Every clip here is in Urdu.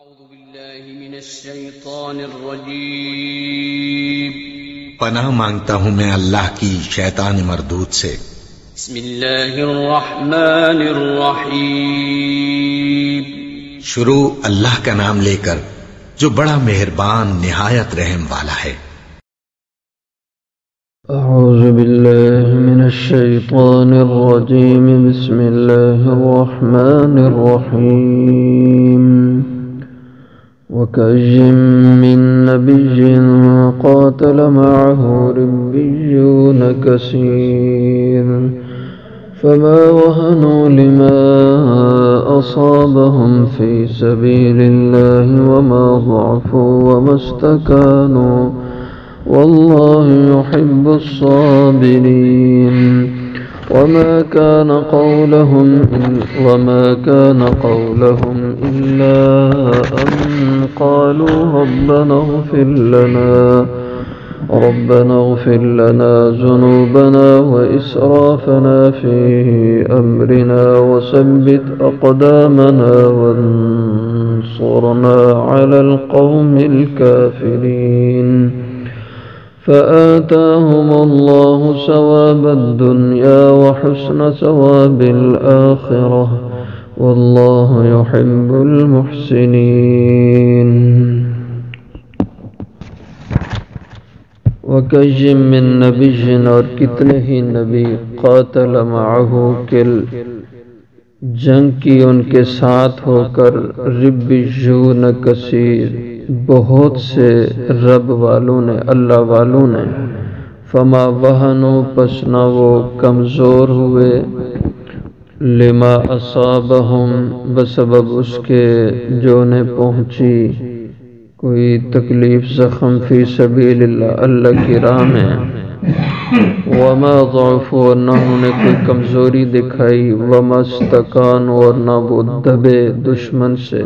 أعوذ بالله من الشيطان الرجيم پناہ مانگتا ہوں میں اللہ کی شیطان مردود سے۔ بسم الله الرحمن الرحيم شروع اللہ کا نام لے کر جو بڑا مہربان نہایت رحم والا ہے۔ أعوذ بالله من الشيطان الرجيم بسم الله الرحمن الرحيم وكأي من نبي قاتل معه ربيون كثير فما وهنوا لما أصابهم في سبيل الله وما ضعفوا وما استكانوا والله يحب الصابرين وما كان قولهم إلا أن قالوا ربنا اغفر لنا ذنوبنا وإسرافنا في أمرنا وثبت أقدامنا وانصرنا على القوم الكافرين فآتاهم الله ثواب الدنيا وحسن ثواب الآخرة والله يحب المحسنين وكأي من نبي اور کتنے ہی نبی قاتل معه کہ جنگ کی ان کے ساتھ ہو کر ربیون کثیر بہت سے رب والوں نے اللہ والوں نے فما وہنوا پس نہ وہ کمزور ہوئے لما اصابہم بسبب اس کے جو انہیں پہنچی کوئی تکلیف زخم فی سبیل اللہ کی راہ میں وما ضعفوا اور نہ انہوں نے کوئی کمزوری دکھائی وما استکانوا اور نہ وہ دبے دشمن سے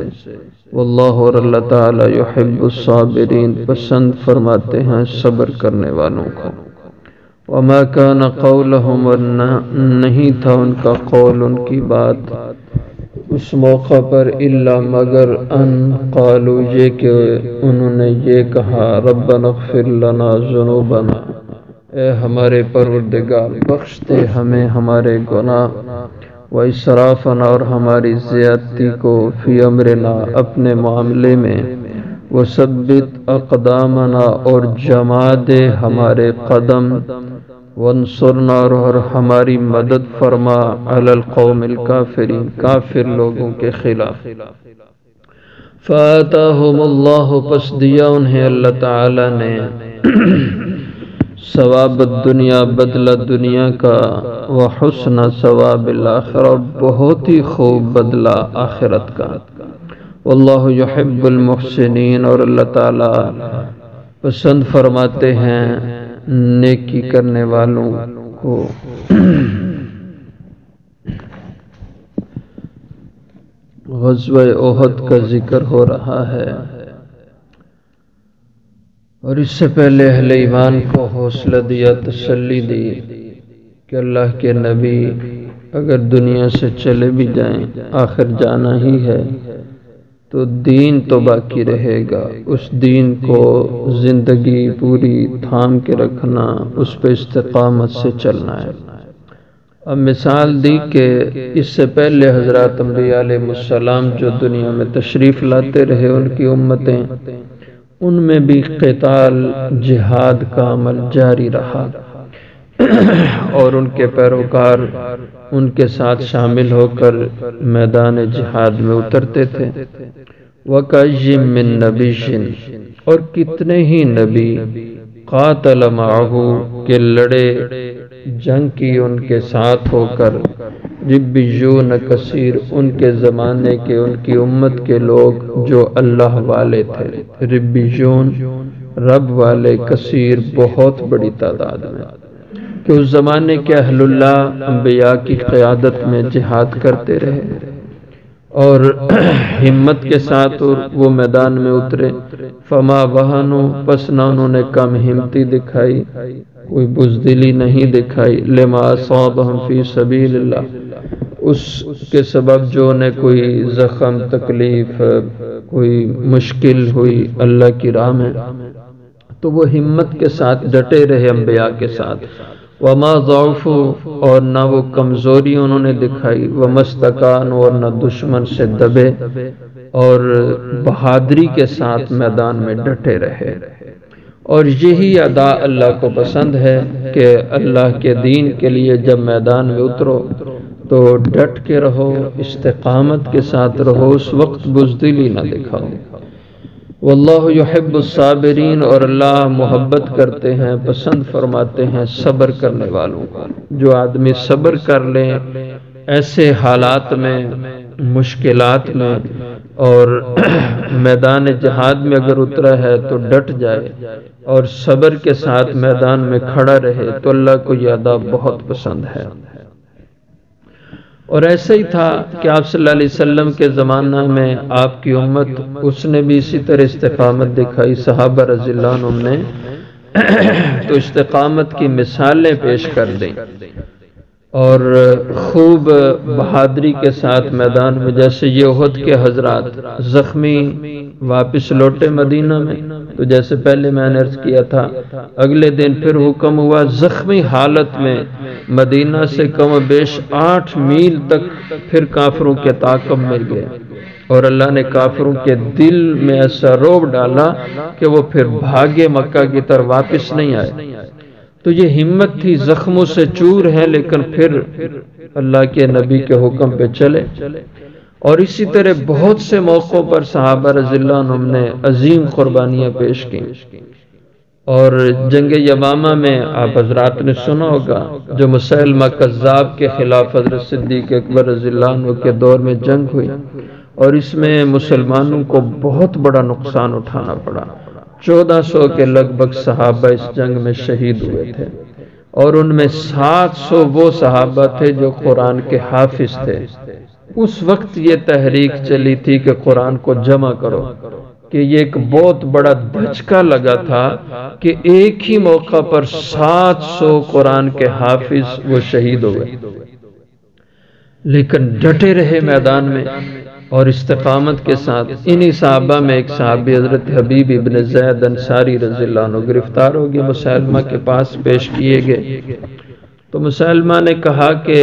واللہ اور اللہ تعالی یحب الصابرین پسند فرماتے ہیں صبر کرنے والوں کو وما کان قولہم اور نہیں تھا ان کا قول ان کی بات اس موقع پر الا مگر ان قالوا یہ کہ انہوں نے یہ کہا ربنا اغفر لنا ذنوبنا اے ہمارے پروردگار بخش دے ہمیں ہمارے گناہ وَإِسْرَافَنَا اور ہماری زیادتی کو فی امرنا اپنے معاملے میں وَثَبِّتْ أَقْدَامَنَا اور جما دے ہمارے قدم وَانصُرْنَا اور ہماری مدد فرما علی القوم الکافرین کافر لوگوں کے خلاف فَآتَاهُمُ اللَّهُ پس دیا انہیں اللہ تعالی نے ثواب الدنیا بدلہ دنیا کا وحسن ثواب الآخرہ بہت ہی خوب بدلہ آخرت کا واللہ یحب المحسنین اور اللہ تعالی پسند فرماتے ہیں نیکی کرنے والوں کو غزوہ احد کا ذکر ہو رہا ہے اور اس سے پہلے اہل ایمان کو حوصلہ دیا تسلی دی کہ اللہ کے نبی اگر دنیا سے چلے بھی جائیں آخر جانا ہی ہے تو دین تو باقی رہے گا اس دین کو زندگی پوری تھام کے رکھنا اس پہ استقامت سے چلنا ہے اب مثال دی کہ اس سے پہلے حضرات انبیاء علیہ السلام جو دنیا میں تشریف لاتے رہے ان کی امتیں ان میں بھی قتال جہاد کا عمل جاری رہا اور ان کے پیروکار ان کے ساتھ شامل ہو کر میدان جہاد میں اترتے تھے وَكَأَيٍّ مِّن نَبِيٍّ اور کتنے ہی نبی قاتل معه کہ لڑے جنگ کی ان کے ساتھ ہو کر ربیون کثیر ان کے زمانے کے ان کی امت کے لوگ جو اللہ والے تھے ربیون رب والے کثیر بہت بڑی تعداد میں کہ اس زمانے کے اہل اللہ انبیاء کی قیادت میں جہاد کرتے رہے اور ہمت کے ساتھ وہ میدان میں اترے فما وہنوا پس نہ انہوں نے کم ہمتی دکھائی کوئی بزدلی نہیں دکھائی لما اصابہم فی سبیل اللہ اس کے سبب جو انہیں کوئی زخم، تکلیف، کوئی مشکل ہوئی اللہ کی راہ میں، تو وہ ہمت کے ساتھ ڈٹے رہے انبیاء کے ساتھ۔ وما ضعفوا، اور نہ وہ کمزوری انہوں نے دکھائی، ومستکان، اور نہ دشمن سے دبے، اور بہادری کے ساتھ میدان میں ڈٹے رہے۔ اور یہی ادا اللہ کو پسند ہے کہ اللہ کے دین کے لیے جب میدان میں اترو تو ڈٹ کے رہو، استقامت کے ساتھ رہو، اس وقت بزدلی نہ دکھاؤ۔ واللہ یحب الصابرین، اور اللہ محبت کرتے ہیں، پسند فرماتے ہیں صبر کرنے والوں کو۔ جو آدمی صبر کر لے ایسے حالات میں، مشکلات میں، اور میدان جہاد میں اگر اترا ہے تو ڈٹ جائے اور صبر کے ساتھ میدان میں کھڑا رہے، تو اللہ کو یہ ادا بہت پسند ہے۔ اور ایسا ہی تھا کہ آپ صلی اللہ علیہ وسلم کے زمانہ میں آپ کی امت، اس نے بھی اسی طرح استقامت دکھائی، صحابہ رضی اللہ عنہم نے تو استقامت کی مثالیں پیش کر دیں، اور خوب بہادری کے ساتھ میدان میں، جیسے یہ احد کے حضرات زخمی واپس لوٹے مدینہ میں، تو جیسے پہلے میں نے عرض کیا تھا، اگلے دن پھر حکم ہوا زخمی حالت میں مدینہ سے کم و بیش 8 میل تک پھر کافروں کے تعاقب میں گئے، اور اللہ نے کافروں کے دل میں ایسا رعب ڈالا کہ وہ پھر بھاگے، مکہ کی طرف واپس نہیں آئے۔ تو یہ ہمت تھی، زخموں سے چور ہے لیکن پھر اللہ کے نبی کے حکم پہ چلے۔ اور اسی طرح بہت سے موقعوں پر صحابہ رضی اللہ عنہم نے عظیم قربانیاں پیش کی۔ اور جنگ یمامہ میں آپ حضرات نے سنا ہوگا، جو مسیلمہ کذاب کے خلاف حضرت صدیق اکبر رضی اللہ عنہ کے دور میں جنگ ہوئی، اور اس میں مسلمانوں کو بہت بڑا نقصان اٹھانا پڑا۔ 1400 کے لگ بھگ صحابہ اس جنگ میں شہید ہوئے تھے، اور ان میں 700 وہ صحابہ تھے جو قرآن کے حافظ تھے۔ اس وقت یہ تحریک چلی تھی کہ قرآن کو جمع کرو، کہ یہ ایک بہت بڑا دھچکا لگا تھا کہ ایک ہی موقع پر 700 قرآن کے حافظ وہ شہید ہوئے، لیکن ڈٹے رہے میدان میں اور استقامت کے ساتھ۔ انہی صحابہ میں ایک صحابی حضرت حبیب ابن زید انصاری رضی اللہ عنہ گرفتار ہو گئے، مسیلمہ کے پاس پیش کیے گئے۔ تو مسیلمہ نے کہا کہ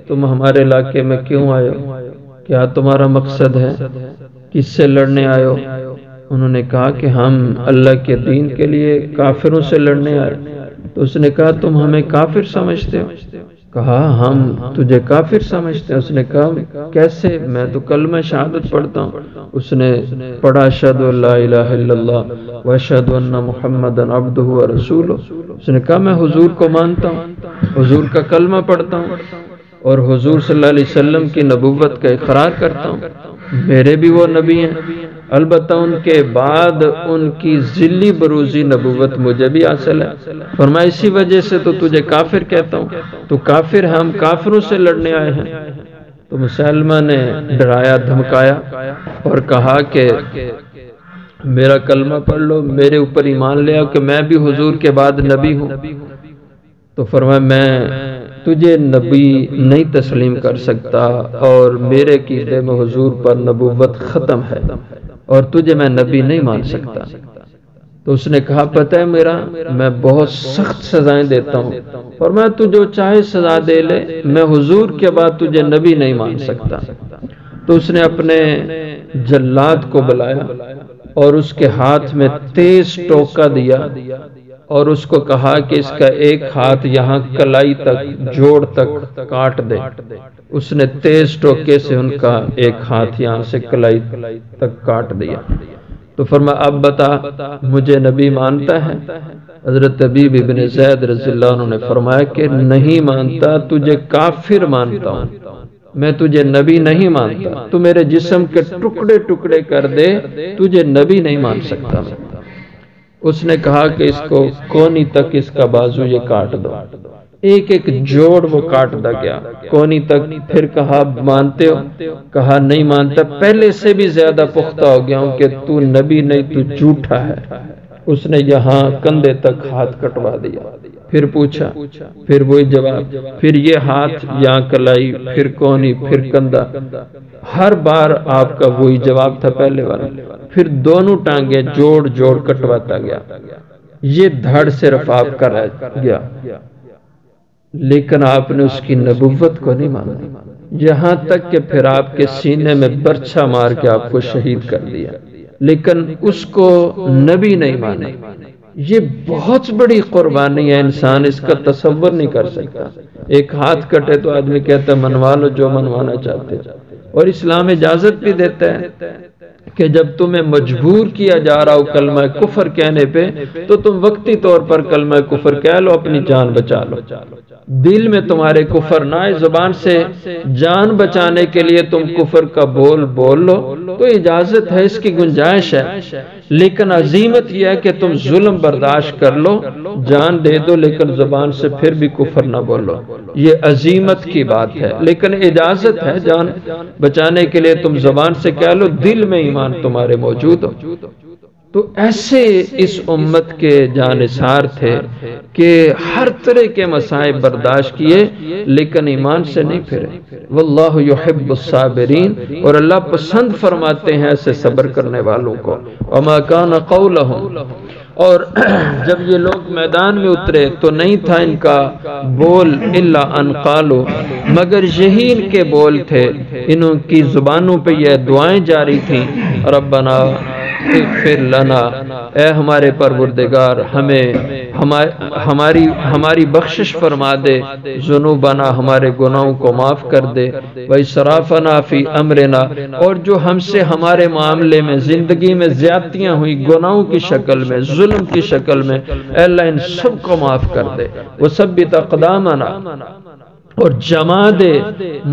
تم ہمارے علاقے میں کیوں آئے ہو؟ کیا تمہارا مقصد ہے؟ کس سے لڑنے آئے ہو؟ انہوں نے کہا کہ ہم اللہ کے دین کے لیے کافروں سے لڑنے آئے۔ تو اس نے کہا تم ہمیں کافر سمجھتے ہو؟ کہا ہم تجھے کافر سمجھتے ہیں۔ اس نے کہا کیسے؟ میں تو کلمہ شہادت پڑھتا ہوں۔ اس نے پڑھا اشہد ان لا الہ الا اللہ و اشہد ان محمدا عبدہ و رسولہ۔ اس نے کہا میں حضور کو مانتا ہوں، حضور کا کلمہ پڑھتا ہوں، اور حضور صلی اللہ علیہ وسلم کی نبوت کا اقرار کرتا ہوں، میرے بھی وہ نبی ہیں، البتہ ان کے بعد ان کی ذلی بروزی نبوت مجھے بھی حاصل ہے۔ فرمایا اسی وجہ سے تو تجھے کافر کہتا ہوں، تو کافر ہم کافروں سے لڑنے آئے ہیں۔ تو مسلمہ نے ڈرایا دھمکایا اور کہا کہ میرا کلمہ پڑھ لو، میرے اوپر ایمان لے آؤ کہ میں بھی حضور کے بعد نبی ہوں۔ تو فرمایا میں تجھے نبی نہیں تسلیم کر سکتا، اور میرے عقیدے میں حضور پر نبوت ختم ہے، اور تجھے میں نبی نہیں مان سکتا۔ تو اس نے کہا پتہ ہے میرا، میں بہت سخت سزائیں دیتا ہوں، اور میں تو جو چاہے سزا دے لے، میں حضور کے بعد تجھے نبی نہیں مان سکتا۔ تو اس نے اپنے جلاد کو بلایا اور اس کے ہاتھ میں تیز ٹوکا دیا، اور اس کو کہا کہ اس کا ایک ہاتھ یہاں کلائی تک، جوڑ تک کاٹ دے۔ اس نے تیز ٹوکے سے ان کا ایک ہاتھ یہاں سے کلائی تک کاٹ دیا۔ تو فرمایا اب بتا مجھے نبی مانتا ہے؟ حضرت حبیب ابن زید رضی اللہ عنہ نے فرمایا کہ نہیں مانتا، تجھے کافر مانتا ہوں، میں تجھے نبی نہیں مانتا، تو میرے جسم کے ٹکڑے ٹکڑے کر دے، تجھے نبی نہیں مان سکتا میں۔ اس نے کہا کہ اس کو کونی تک اس کا بازو یہ کاٹ دو، ایک ایک جوڑ وہ کاٹتا گیا کونی تک۔ پھر کہا مانتے ہو؟ کہا نہیں مانتا، پہلے سے بھی زیادہ پختہ ہو گیا ہوں کہ تو نبی نہیں، تو جھوٹا ہے۔ اس نے یہاں کندھے تک ہاتھ کٹوا دیا، پھر پوچھا، پھر وہی جواب، پھر یہ ہاتھ یہاں کلائی، پھر کونی، پھر کندھا، ہر بار آپ کا وہی جواب تھا پہلے والا۔ پھر دونوں ٹانگیں جوڑ جوڑ کٹواتا گیا، یہ دھڑ صرف آپ کا رہ گیا، لیکن آپ نے اس کی نبوت کو نہیں مانا، یہاں تک کہ پھر آپ کے سینے میں برچھا مار کے آپ کو شہید کر دیا، لیکن اس کو نبی نہیں مانا۔ یہ بہت بڑی قربانی ہے، انسان اس کا تصور نہیں کر سکتا۔ ایک ہاتھ کٹے تو آدمی کہتا ہے منوا لو جو منوانا چاہتے، اور اسلام اجازت بھی دیتا ہے کہ جب تمہیں مجبور کیا جا رہا ہو کلمہ کفر کہنے پہ تو تم وقتی طور پر کلمہ کفر کہہ لو، اپنی جان بچا لو۔ دل میں تمہارے کفر نہ آئے، زبان سے جان بچانے کے لیے تم کفر کا بول لو تو اجازت ہے، اس کی گنجائش ہے، لیکن عزیمت یہ ہے کہ تم ظلم برداشت کر لو، جان دے دو، لیکن زبان سے پھر بھی کفر نہ بولو۔ یہ عزیمت کی بات ہے، لیکن اجازت ہے، جان بچانے کے لیے تم زبان سے کہہ لو، دل میں ایمان تمہارے موجود ہو۔ تو ایسے اس امت کے جانثار تھے کہ ہر طرح کے مصائب برداشت کیے لیکن ایمان سے نہیں پھرے۔ واللہ یحب الصابرین، اور اللہ پسند فرماتے ہیں ایسے صبر کرنے والوں کو۔ وما کان قولہم، اور جب یہ لوگ میدان میں اترے تو نہیں تھا ان کا بول الا ان قالوا، مگر یہی ان کے بول تھے، انہوں کی زبانوں پہ یہ دعائیں جاری تھیں، ربنا اغفر لنا، اے ہمارے پروردگار ہمیں ہماری بخشش فرما دے، ذنوبنا، ہمارے گناہوں کو معاف کر دے، واسرافنا فی امرنا، اور جو ہم سے ہمارے معاملے میں زندگی میں زیادتیاں ہوئی گناہوں کی شکل میں، ظلم کی شکل میں، اے اللہ ان سب کو معاف کر دے، وثبت اقدامنا، اور جما دے،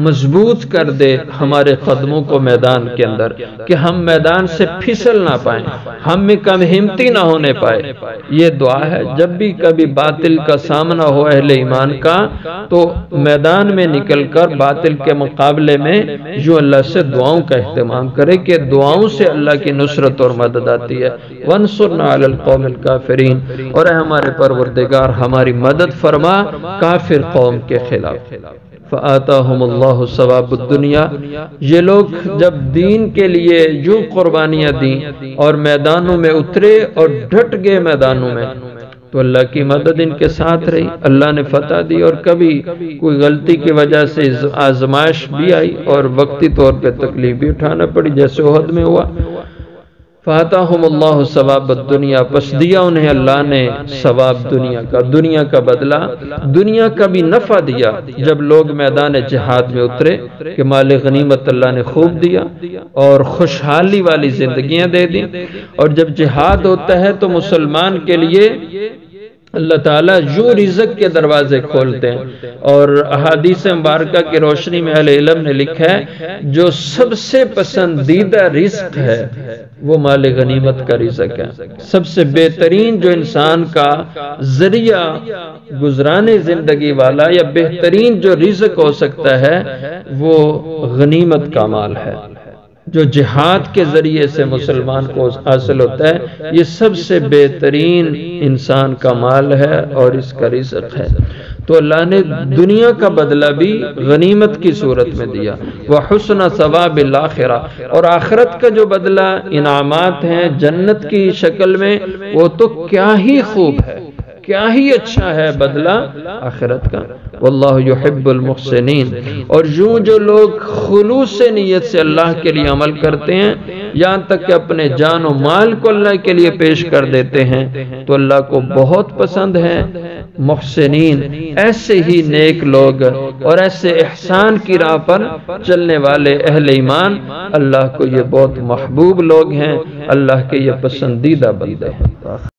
مضبوط کر دے ہمارے قدموں کو میدان کے اندر، کہ ہم میدان سے پھسل نہ پائیں، ہم میں کم ہمتی نہ ہونے پائے۔ یہ دعا ہے، جب بھی کبھی باطل کا سامنا ہو اہل ایمان کا تو میدان میں نکل کر باطل کے مقابلے میں جو اللہ سے دعاؤں کا اہتمام کرے کہ دعاؤں سے اللہ کی نصرت اور مدد آتی ہے۔ وانصرنا علی القوم الکافرین، اور اے ہمارے پروردگار ہماری مدد فرما کافر قوم کے خلاف۔ فآتاہم اللہ ثواب الدنیا، یہ لوگ جب دین کے لیے جو قربانیاں دیں اور میدانوں میں اترے اور ڈٹ گئے میدانوں میں، تو اللہ کی مدد ان کے ساتھ رہی، اللہ نے فتح دی، اور کبھی کوئی غلطی کی وجہ سے آزمائش بھی آئی اور وقتی طور پہ تکلیف بھی اٹھانا پڑی، جیسے احد میں ہوا۔ فاتحہم اللہ ثواب الدنیا، پس دیا انہیں اللہ نے ثواب دنیا کا بدلہ، دنیا کا بھی نفع دیا جب لوگ میدان جہاد میں اترے کہ مال غنیمت اللہ نے خوب دیا اور خوشحالی والی زندگیاں دے دی۔ اور جب جہاد ہوتا ہے تو مسلمان کے لیے اللہ تعالیٰ جو رزق کے دروازے کھولتے ہیں، اور احادیث مبارکہ کی روشنی میں اہل علم نے لکھا ہے جو سب سے پسندیدہ رزق ہے وہ مال غنیمت کا رزق ہے۔ سب سے بہترین جو انسان کا ذریعہ گزرانے زندگی والا یا بہترین جو رزق ہو سکتا ہے وہ غنیمت کا مال ہے، جو جہاد کے ذریعے سے مسلمان کو حاصل ہوتا ہے، یہ سب سے بہترین انسان کا مال ہے اور اس کا رزق ہے۔ تو اللہ نے دنیا کا بدلہ بھی غنیمت کی صورت میں دیا، وحسن ثواب الآخرہ، اور آخرت کا جو بدلہ انعامات ہیں جنت کی شکل میں وہ تو کیا ہی خوب ہے، کیا ہی اچھا ہے بدلہ آخرت کا۔ واللہ یحب المحسنین، اور جو لوگ خلوص نیت سے اللہ کے لیے عمل کرتے ہیں یہاں تک کہ اپنے جان و مال کو اللہ کے لیے پیش کر دیتے ہیں تو اللہ کو بہت پسند ہے۔ محسنین، ایسے ہی نیک لوگ اور ایسے احسان کی راہ پر چلنے والے اہل ایمان اللہ کو یہ بہت محبوب لوگ ہیں، اللہ کے یہ پسندیدہ بندے ہیں۔